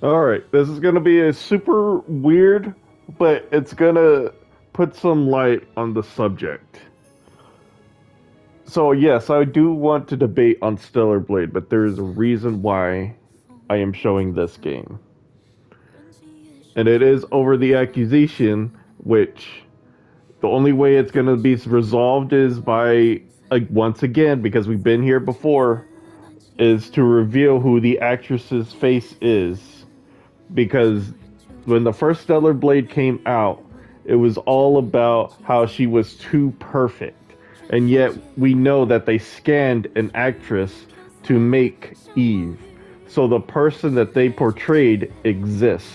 All right, this is gonna be a super weird, but it's gonna put some light on the subject. So yes, I do want to debate on Stellar Blade, but there is a reason why I am showing this game, and it is over the accusation, which the only way it's gonna be resolved is by, like, once again, because we've been here before, is to reveal who the actress's face is. Because when the first Stellar Blade came out, it was all about how she was too perfect. And yet we know that they scanned an actress to make Eve. So the person that they portrayed exists.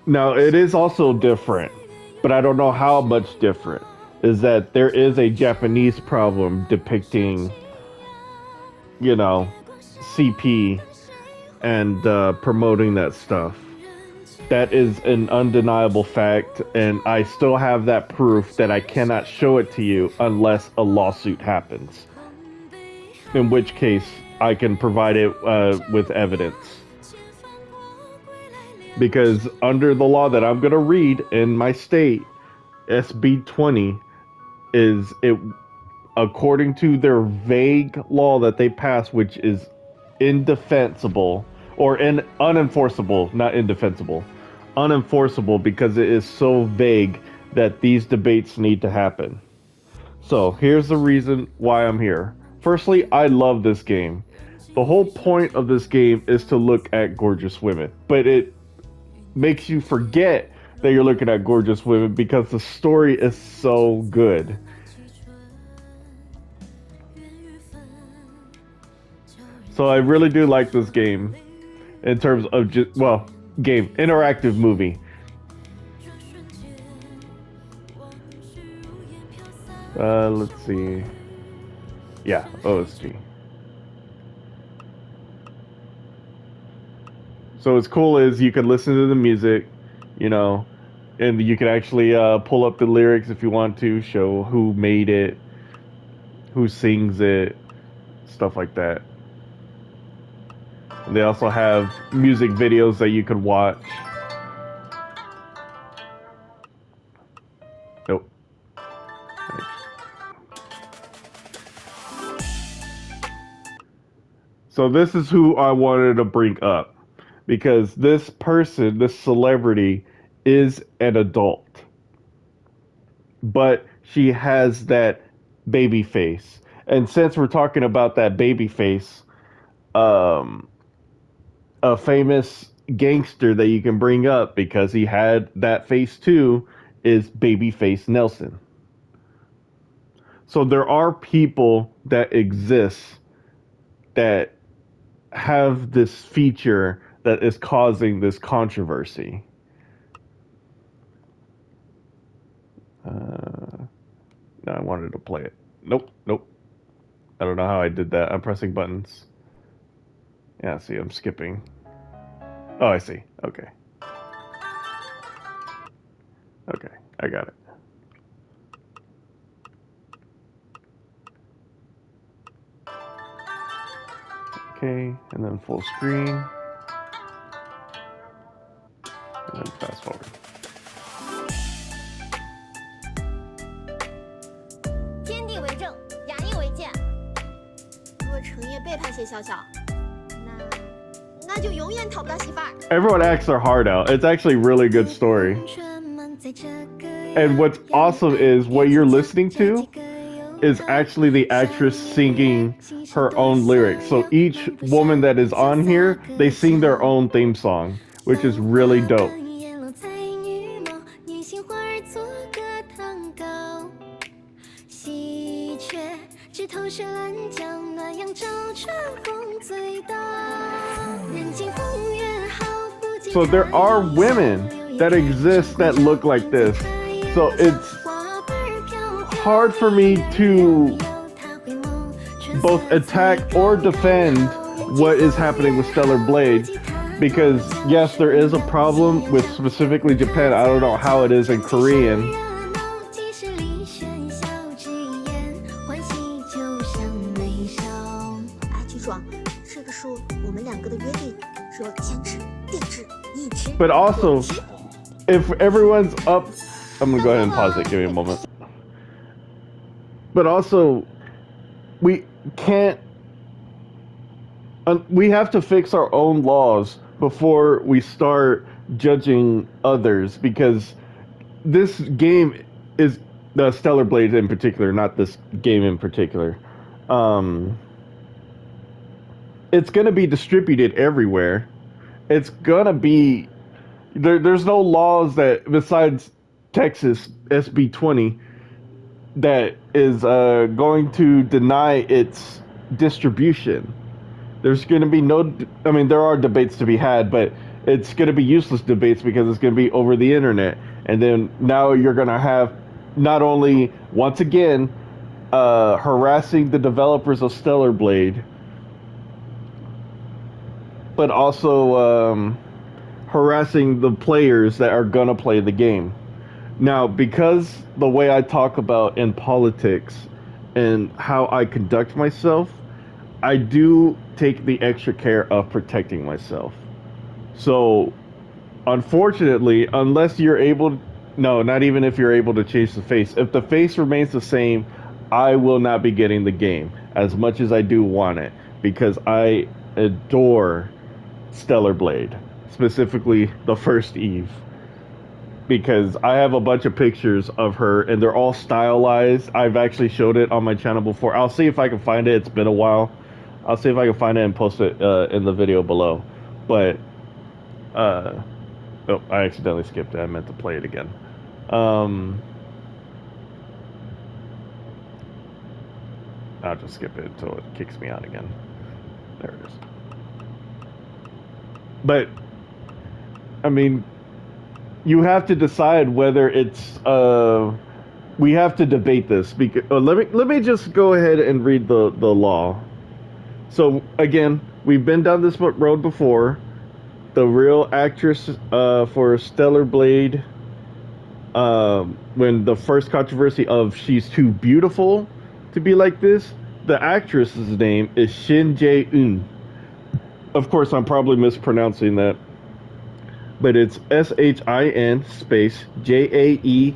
Now, it is also different, but I don't know how much different. Is that there is a Japanese problem depicting, you know, CP and promoting that stuff. That is an undeniable fact, and I still have that proof that I cannot show it to you unless a lawsuit happens. In which case, I can provide it with evidence. Because under the law that I'm going to read in my state, SB 20 is it according to their vague law that they passed, which is indefensible or unenforceable, not indefensible, unenforceable because it is so vague that these debates need to happen. So here's the reason why I'm here. Firstly, I love this game. The whole point of this game is to look at gorgeous women, but it makes you forget that you're looking at gorgeous women because the story is so good. So I really do like this game in terms of just, well, game, interactive movie. Let's see. Yeah, OSG. So what's cool is you can listen to the music, you know, and you can actually pull up the lyrics if you want to, show who made it, who sings it, stuff like that. And they also have music videos that you could watch. Nope. So this is who I wanted to bring up because this person, this celebrity, is an adult, but she has that baby face. And since we're talking about that baby face, um, a famous gangster that you can bring up because he had that face too is Babyface Nelson. So there are people that exist that have this feature that is causing this controversy. No, I wanted to play it. Nope, nope. I don't know how I did that. I'm pressing buttons. Yeah, see, I'm skipping. Oh, I see. Okay. Okay, I got it. Okay, and then full screen. And then fast forward. 天地为证，雅意为鉴。若成业背叛谢笑笑，那就永远讨不到媳妇儿。Everyone acts their heart out. It's actually a really good story. And what's awesome is what you're listening to is actually the actress singing her own lyrics. So each woman that is on here, they sing their own theme song, which is really dope. So there are women that exist that look like this. So it's hard for me to both attack or defend what is happening with Stellar Blade because yes, there is a problem with specifically Japan. I don't know how it is in Korean. 这个是我们两个的约定，说坚持、定制、一直。 But also, if everyone's up, I'm gonna go ahead and pause it. Give me a moment. But also, we can't. We have to fix our own laws before we start judging others, because this game is the Stellar Blade in particular, not this game in particular. It's gonna be distributed everywhere. It's gonna be there's no laws that besides Texas SB 20 that is going to deny its distribution. There's going to be no. I mean, there are debates to be had, but it's going to be useless debates because it's going to be over the internet. And then now you're going to have not only once again harassing the developers of Stellar Blade, but also harassing the players that are going to play the game. Now, because the way I talk about in politics and how I conduct myself, I do take the extra care of protecting myself. So, unfortunately, unless you're able, no, not even if you're able to change the face. If the face remains the same, I will not be getting the game as much as I do want it, because I adore Stellar Blade, specifically the first Eve. Because I have a bunch of pictures of her and they're all stylized. I've actually showed it on my channel before. I'll see if I can find it. It's been a while. I'll see if I can find it and post it in the video below. But, oh, I accidentally skipped it. I meant to play it again. I'll just skip it until it kicks me out again. There it is. But, I mean, you have to decide whether it's we have to debate this, because let me just go ahead and read the law. So again, we've been down this road before. The real actress for Stellar Blade, when the first controversy of she's too beautiful to be like this, the actress's name is Shin Jae-eun. Of course, I'm probably mispronouncing that, but it's SHIN space JAE-EUN.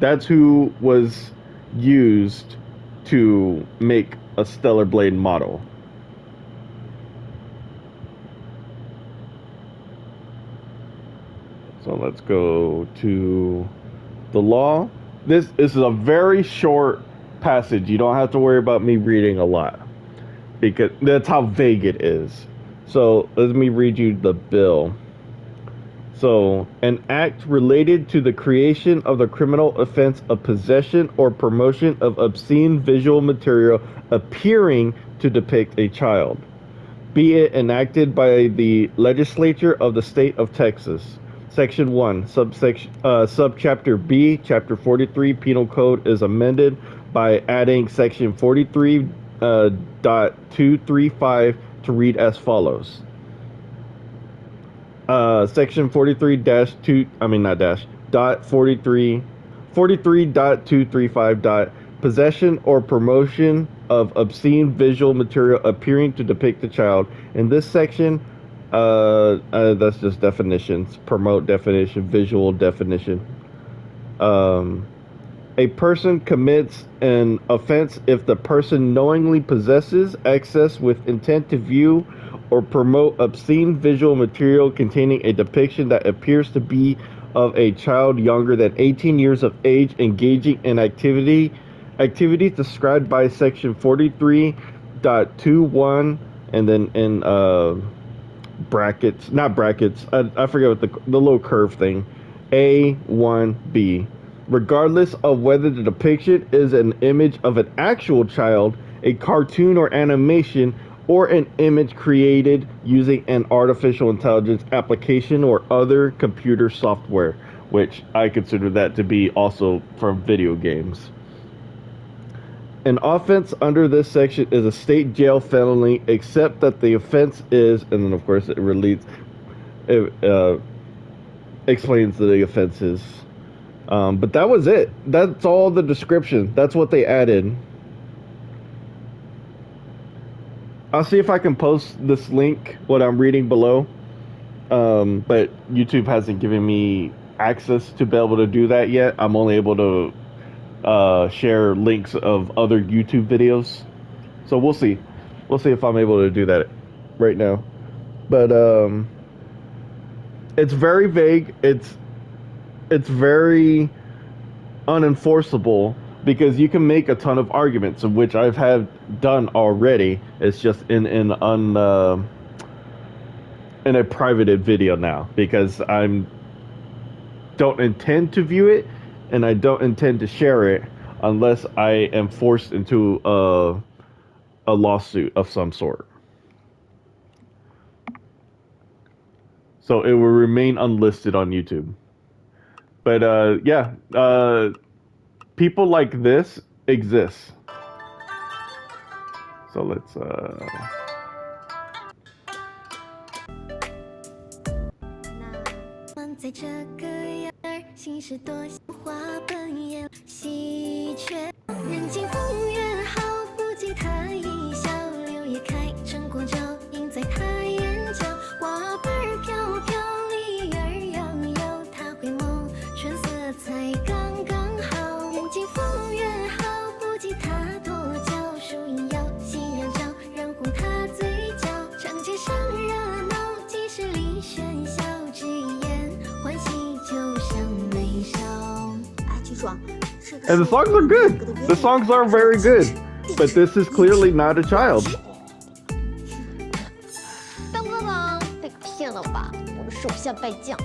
That's who was used to make a Stellar Blade model. So let's go to the law. This is a very short passage. You don't have to worry about me reading a lot, because that's how vague it is. So let me read you the bill. So, an act related to the creation of the criminal offense of possession or promotion of obscene visual material appearing to depict a child, be it enacted by the legislature of the state of Texas. Section 1, subchapter B, chapter 43 Penal Code is amended by adding section 43.235 to read as follows. Section 43-2, I mean not dash, dot 43.235 dot possession or promotion of obscene visual material appearing to depict a child. In this section, that's just definitions. Promote definition, visual definition. A person commits an offense if the person knowingly possesses, access with intent to view, or promote obscene visual material containing a depiction that appears to be of a child younger than 18 years of age engaging in activities described by section 43.21 and then in brackets, not brackets, I forget what the little curve thing, A1B. Regardless of whether the depiction is an image of an actual child, a cartoon or animation, or an image created using an artificial intelligence application or other computer software, which I consider that to be also from video games. An offense under this section is a state jail felony, except that the offense is, and then of course it explains the offenses. But that was it. That's all the description. That's what they added. I'll see if I can post this link, what I'm reading below. But YouTube hasn't given me access to be able to do that yet. I'm only able to share links of other YouTube videos. So we'll see. We'll see if I'm able to do that right now. But it's very vague. It's very unenforceable because you can make a ton of arguments, of which I've had done already. It's just in a privated video now because I'm don't intend to view it and I don't intend to share it unless I am forced into a lawsuit of some sort. So it will remain unlisted on YouTube. But yeah, people like this exist. So let's 在这个样儿，心事多像花本艳喜鹊，人间风月好不及他一笑，柳叶开成过招，映在他眼角，花瓣儿飘飘，梨儿摇摇，他回眸，春色才刚刚好，人间风月好不及他多娇，树影摇，夕阳照，染红他嘴角，长街上热闹，几十里喧嚣，只一眼。 And the songs are good. The songs are very good. But this is clearly not a child. 当哥哥被骗了吧？我的手下败将。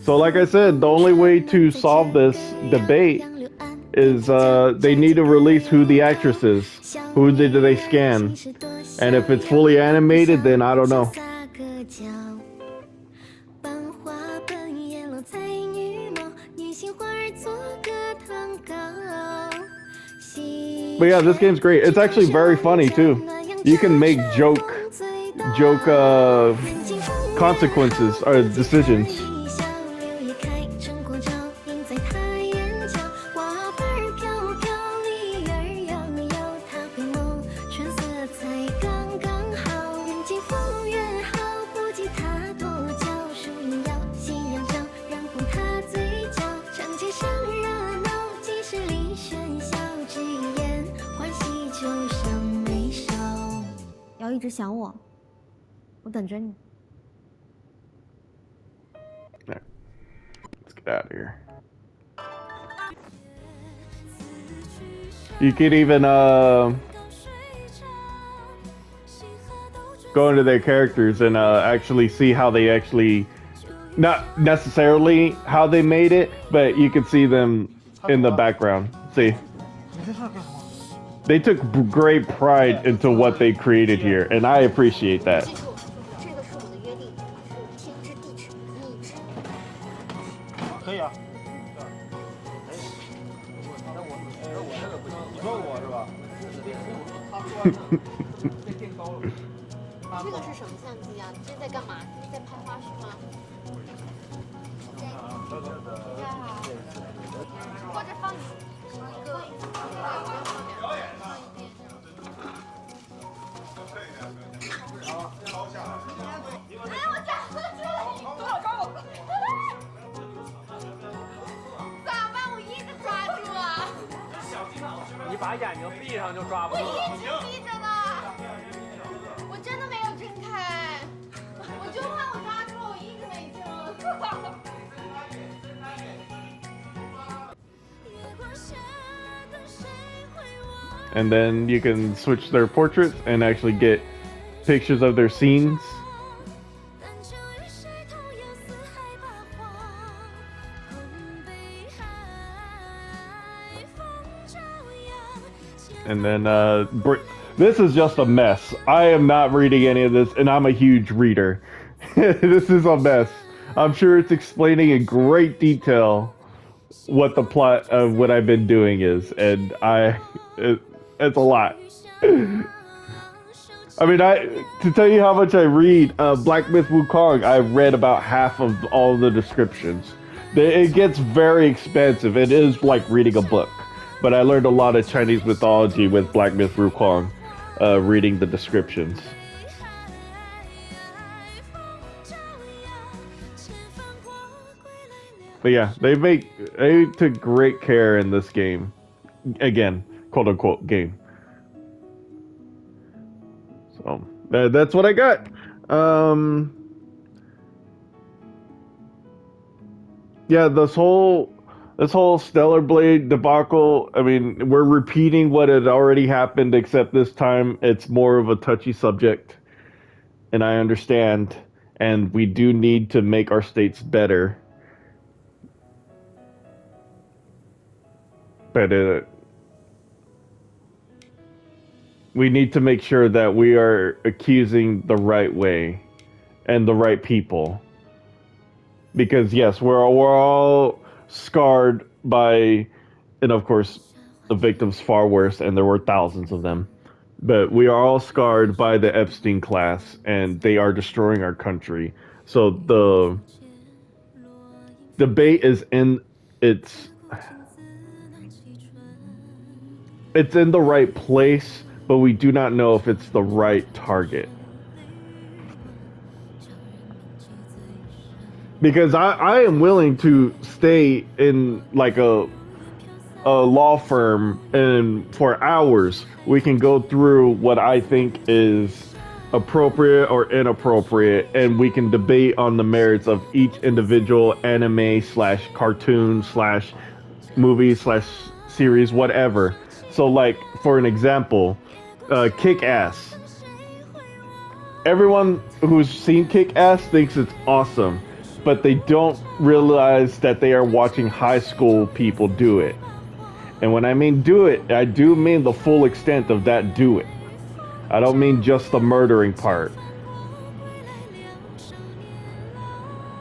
So like I said, the only way to solve this debate is they need to release who the actress is. Who did they scan? And if it's fully animated, then I don't know. But yeah, this game's great. It's actually very funny too. You can make joke consequences or decisions. Let's get out of here. You could even go into their characters and actually see how they actually, not necessarily how they made it, but you can see them in the background. See? They took great pride into what they created here, and I appreciate that. And then you can switch their portraits and actually get pictures of their scenes. And then this is just a mess. I am not reading any of this, and I'm a huge reader. This is a mess. I'm sure it's explaining in great detail what the plot of what I've been doing is, and it's a lot. I mean, to tell you how much I read Black Myth Wukong, I've read about half of all the descriptions. It gets very expensive. It is like reading a book. But I learned a lot of Chinese mythology with Black Myth Wukong. reading the descriptions. But yeah, they took great care in this game. Again, quote unquote game. So that's what I got. Um, yeah, this whole Stellar Blade debacle. I mean, we're repeating what had already happened, except this time it's more of a touchy subject, and I understand. And we do need to make our states better, but we need to make sure that we are accusing the right way and the right people. Because yes, we're all scarred by, and of course, the victims far worse, and there were thousands of them. But we are all scarred by the Epstein class, and they are destroying our country. So the debate is in its it's in the right place, but we do not know if it's the right target. Because I am willing to stay in like a law firm, and for hours we can go through what I think is appropriate or inappropriate, and we can debate on the merits of each individual anime slash cartoon slash movie slash series, whatever. So like, for an example, Kick Ass. Everyone who's seen Kick Ass thinks it's awesome, but they don't realize that they are watching high school people do it. And when I mean do it, I do mean the full extent of that do it. I don't mean just the murdering part.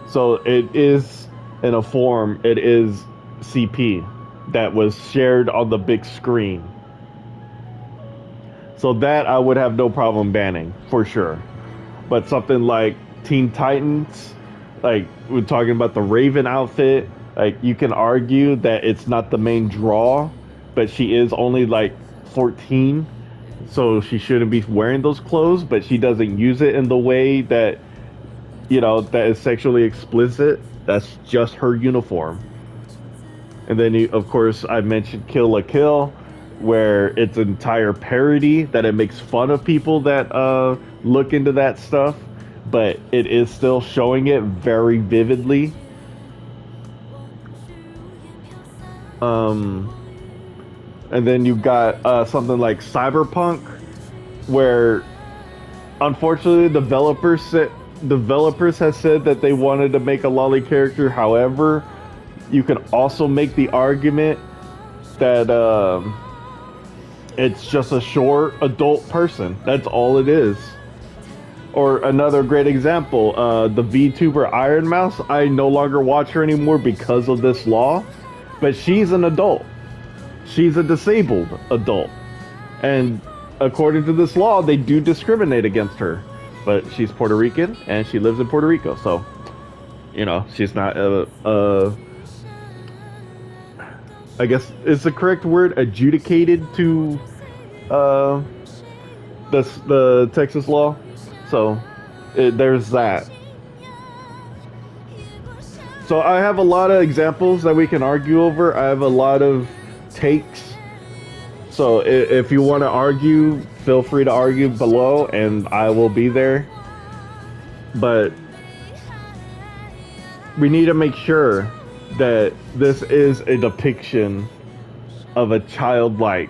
So it is, in a form, it is CP that was shared on the big screen. So that I would have no problem banning, for sure. But something like Teen Titans, like we're talking about the Raven outfit, like you can argue that it's not the main draw, but she is only like 14, so she shouldn't be wearing those clothes, but she doesn't use it in the way that, that is sexually explicit. That's just her uniform. And then, of course, I mentioned Kill la Kill, where it's an entire parody that it makes fun of people that look into that stuff, but it is still showing it very vividly. And then you've got something like Cyberpunk, where unfortunately developers have said that they wanted to make a lolly character. However, you can also make the argument that it's just a short adult person. That's all it is. Or another great example, the VTuber Iron Mouse. I no longer watch her anymore because of this law, but she's an adult. She's a disabled adult. And according to this law, they do discriminate against her. But she's Puerto Rican and she lives in Puerto Rico, so she's not I guess is the correct word adjudicated to the Texas law. So there's that. So I have a lot of examples that we can argue over. I have a lot of takes. So if you want to argue, feel free to argue below and I will be there. But we need to make sure that this is a depiction of a childlike,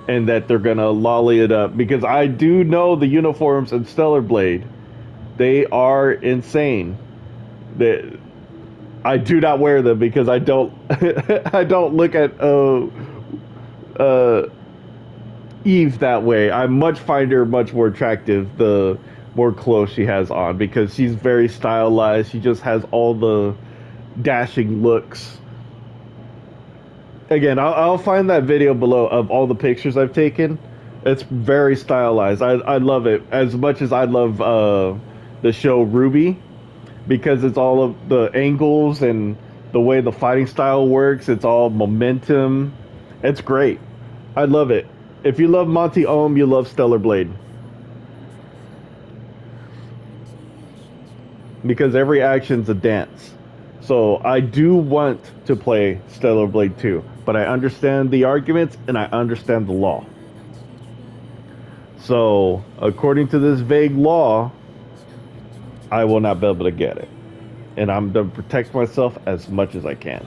and that they're gonna lolly it up, because I do know the uniforms in Stellar Blade, they are insane. I do not wear them because I don't I don't look at Eve that way. I find her much more attractive the more clothes she has on, because she's very stylized. She just has all the dashing looks. Again, I'll find that video below of all the pictures I've taken. It's very stylized. I love it as much as I love the show RWBY, because it's all of the angles and the way the fighting style works. It's all momentum. It's great. I love it. If you love Monty Ohm, you love Stellar Blade. Because every action's a dance. So I do want to play Stellar Blade 2, but I understand the arguments and I understand the law. So, according to this vague law, I will not be able to get it. And I'm going to protect myself as much as I can.